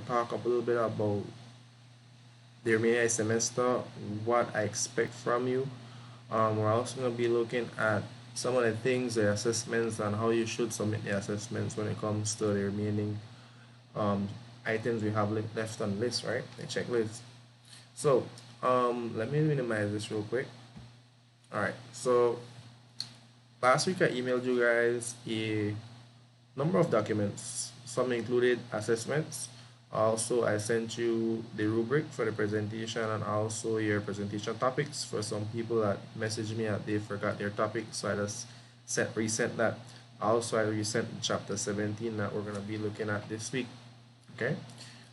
talk a little bit about the remaining semester, what I expect from you. We're also going to be looking at some of the things, the assessments, and how you should submit the assessments when it comes to the remaining um, items we have left on the list, right? The checklist. So let me minimize this real quick. All right. So last week I emailed you guys a number of documents. Some included assessments. Also, I sent you the rubric for the presentation and also your presentation topics for some people that messaged me that they forgot their topic. So I just resent that. Also, I resent chapter 17 that we're going to be looking at this week. Okay.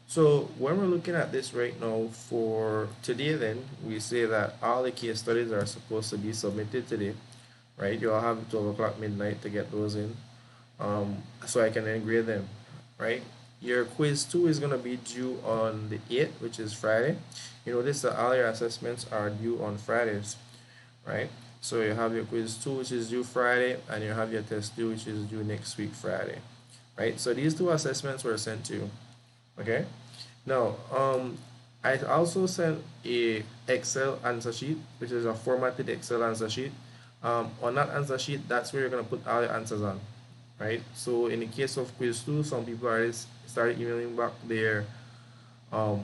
So when we're looking at this right now for today, then we say that all the case studies are supposed to be submitted today, right? You all have 12 o'clock midnight to get those in, so I can then grade them, right? Your quiz 2 is going to be due on the 8th, which is Friday. You notice that all your assessments are due on Fridays, right? So you have your quiz 2, which is due Friday, and you have your test 2, which is due next week, Friday, right? So these two assessments were sent to you, okay? Now, I also sent a Excel answer sheet, which is a formatted Excel answer sheet. On that answer sheet, that's where you're gonna put all your answers on, right? So in the case of quiz two, some people already started emailing back um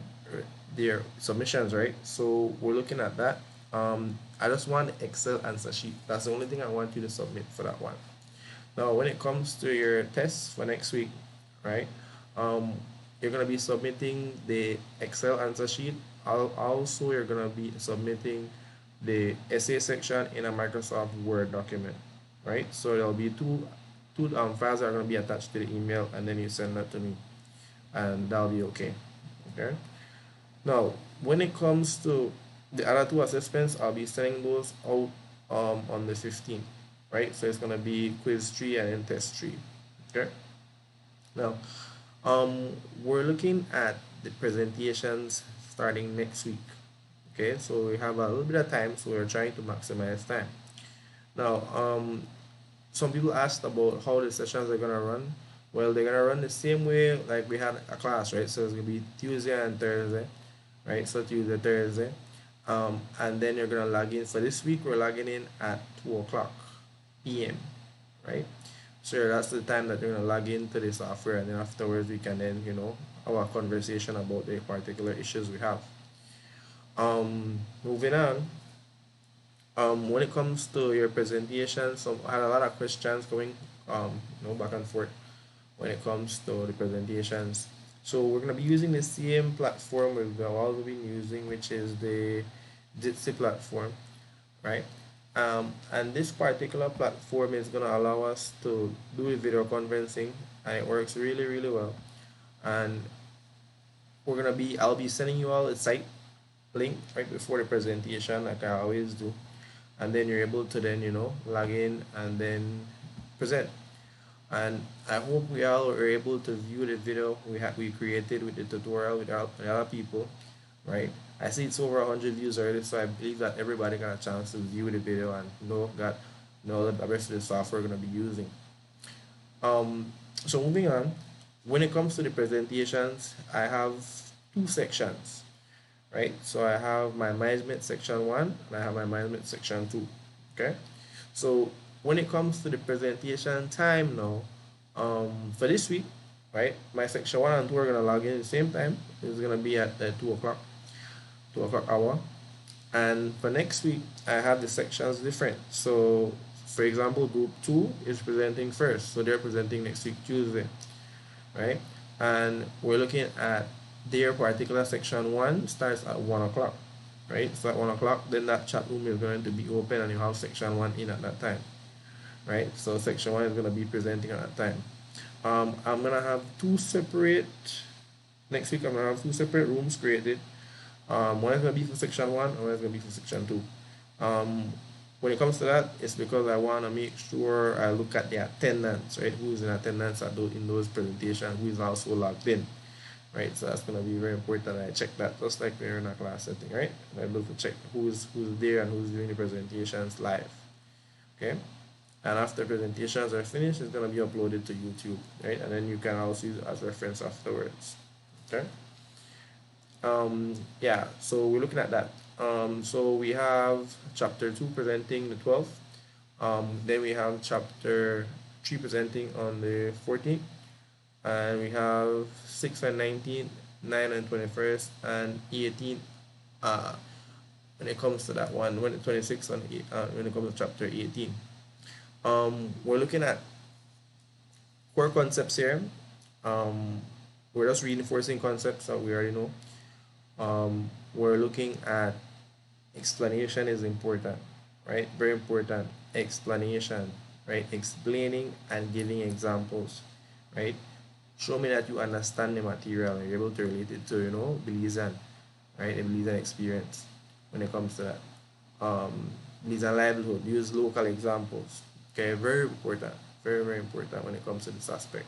their submissions, right? So we're looking at that. I just want Excel answer sheet. That's the only thing I want you to submit for that one. Now, when it comes to your tests for next week, right? Um, you're gonna be submitting the Excel answer sheet. Also, you're gonna be submitting the essay section in a Microsoft Word document, right? So there'll be two files that are gonna be attached to the email, and then you send that to me, and that'll be okay. Okay. Now, when it comes to the other two assessments, I'll be sending those out on the 15th, right? So it's gonna be quiz 3 and then test 3. Okay. Now, we're looking at the presentations starting next week. Okay, so we have a little bit of time, so we're trying to maximize time. Now, some people asked about how the sessions are gonna run. Well, they're gonna run the same way like we had a class, right? So it's gonna be Tuesday and Thursday, right? So Tuesday, Thursday, and then you're gonna log in. For this week, we're logging in at 2 o'clock p.m. Right? So that's the time that you're gonna log into the software, and then afterwards we can then have a conversation about the particular issues we have. Moving on. When it comes to your presentation, so I had a lot of questions going, back and forth when it comes to the presentations. So we're gonna be using the same platform we've always been using, which is the Jitsi platform, right? And this particular platform is gonna allow us to do video conferencing, and it works really, really well. And I'll be sending you all a site link right before the presentation, like I always do, and then you're able to then log in and then present. And I hope we all were able to view the video we created with the tutorial with other people, right? I see it's over 100 views already, so I believe that everybody got a chance to view the video and know the rest of the software we're gonna be using. So moving on, when it comes to the presentations, I have two sections, right? So I have my management section 1 and I have my management section 2. Okay. So when it comes to the presentation time now, for this week, right, my section 1 and 2 are gonna log in at the same time. It's gonna be at 2 o'clock hour. And for next week, I have the sections different. So for example, group 2 is presenting first, so they're presenting next week Tuesday, right? And we're looking at their particular section 1 starts at 1 o'clock, right? So at 1 o'clock, then that chat room is going to be open and you have section 1 in at that time, right? So section 1 is going to be presenting at that time. I'm going to have next week I'm going to have two separate rooms created. One is going to be for section 1 and one is going to be for section 2. When it comes to that, it's because I want to make sure I look at the attendance, right? Who's in attendance in those presentations, who is also logged in, right? So that's going to be very important. I check that just like we're in a class setting, right? I look to check who's there and who's doing the presentations live, okay? And after presentations are finished, it's going to be uploaded to YouTube, right? And then you can also use it as reference afterwards, Okay. Yeah, so we're looking at that. So we have chapter 2 presenting the 12th. Then we have chapter 3 presenting on the 14th. And we have 6 and 19, 9 and 21st, and 18 uh, when it comes to that one, when 26 and when it comes to chapter 18. We're looking at core concepts here. Um, we're just reinforcing concepts that we already know. We're looking at explanation is important, right? Very important. Explanation, right? Explaining and giving examples, right? Show me that you understand the material and you're able to relate it to, Belizean, right? The Belizean experience when it comes to that. Belizean livelihood, use local examples. Okay, very important. Very, very important when it comes to this aspect.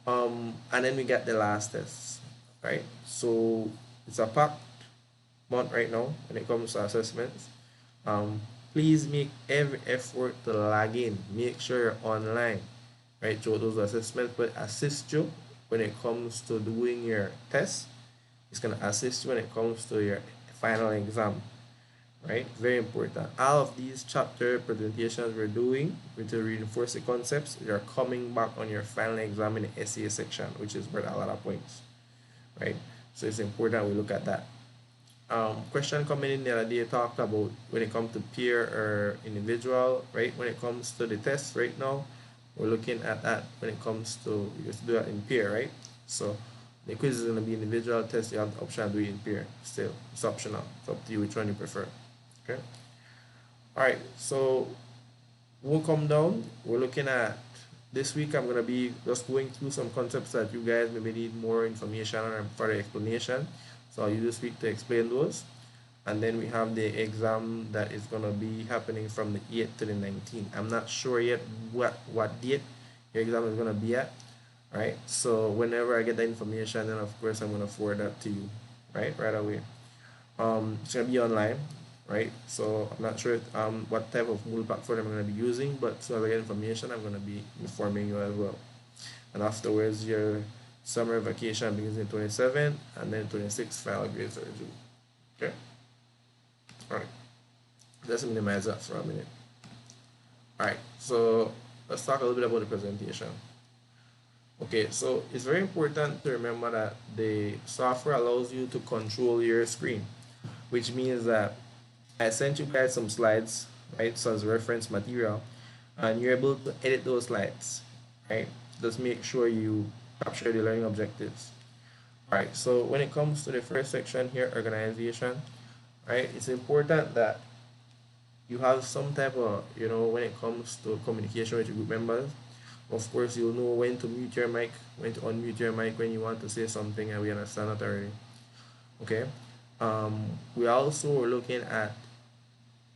And then we get the last test, right? So it's a packed month right now when it comes to assessments. Um, Please make every effort to log in. Make sure you're online, right? So those assessments will assist you when it comes to doing your test. It's gonna assist you when it comes to your final exam, right? Very important. All of these chapter presentations we're doing to reinforce the concepts, they're coming back on your final exam in the essay section, which is worth a lot of points, right? So it's important we look at that. Question coming in the other day talked about when it comes to peer or individual, right? When it comes to the test right now, we're looking at that when it comes to, you just do that in peer, right? So the quiz is going to be individual test, you have the option to do it in peer. Still, it's optional. It's up to you which one you prefer. Okay. All right. So we'll come down. We're looking at this week. I'm gonna be just going through some concepts that you guys maybe need more information or further explanation. So I'll use this week to explain those. And then we have the exam that is gonna be happening from the 8th to the 19th. I'm not sure yet what date your exam is gonna be at. Right. So whenever I get the information, then of course I'm gonna forward that to you, right away. It's gonna be online, right? So I'm not sure what type of Moodle platform I'm gonna be using, but as soon as I get information, I'm gonna be informing you as well. And afterwards, your summer vacation begins in 27, and then 26 final grades are due. Okay. All right. Let's minimize that for a minute. All right. So let's talk a little bit about the presentation. Okay, so it's very important to remember that the software allows you to control your screen, which means that I sent you guys some slides, right, so as reference material, and you're able to edit those slides, right? Just make sure you capture the learning objectives. All right, so when it comes to the first section here, organization, right, it's important that you have some type of, when it comes to communication with your group members. Of course, you'll know when to mute your mic, when to unmute your mic when you want to say something, and we understand that already. Okay. We also are looking at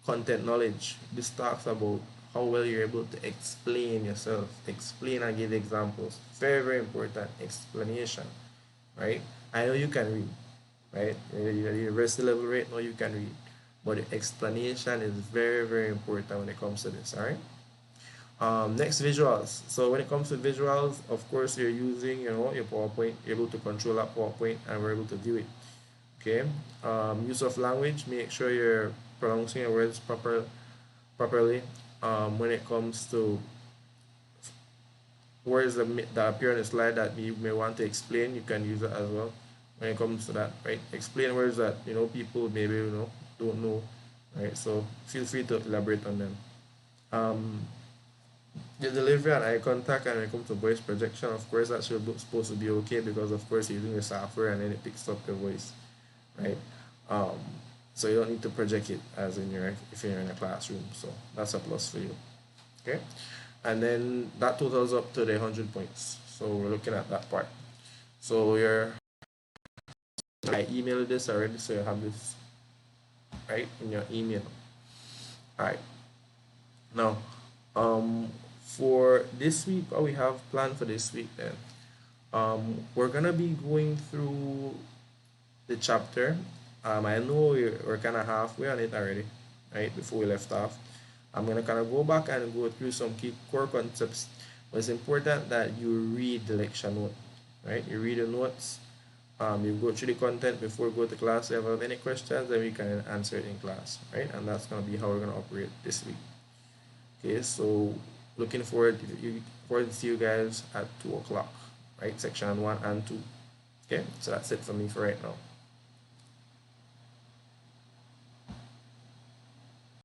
content knowledge. This talks about how well you're able to explain yourself, explain and give examples. Very, very important. Explanation, right? I know you can read, right? You're at university level right now, you can read. But the explanation is very, very important when it comes to this, all right? Next, visuals. So when it comes to visuals, of course, you're using, your PowerPoint, able to control that PowerPoint, and we're able to view it. Okay. Use of language. Make sure you're pronouncing your words properly. When it comes to words that appear on the slide that you may want to explain, you can use it as well. When it comes to that, right? Explain words that people maybe don't know, right? So feel free to elaborate on them. The delivery and eye contact, and when it comes to voice projection, of course, that should be supposed to be okay because, of course, you're using the software and then it picks up the voice, right? Um, so you don't need to project it as in if you're in a classroom. So that's a plus for you, okay? And then that totals up to the 100 points. So we're looking at that part. So I emailed this already, so you have this right in your email. All right. Now, for this week, what we have planned for this week then, we're gonna be going through the chapter. I know we're kind of halfway on it already, right? Before we left off, I'm gonna kind of go back and go through some key core concepts. But it's important that you read the lecture note, right? You read the notes, You go through the content before you go to class. If you have any questions, then we can answer it in class, right? And that's gonna be how we're gonna operate this week. Okay, so looking forward to see you guys at 2 o'clock, right? Section 1 and 2. Okay, so that's it for me for right now.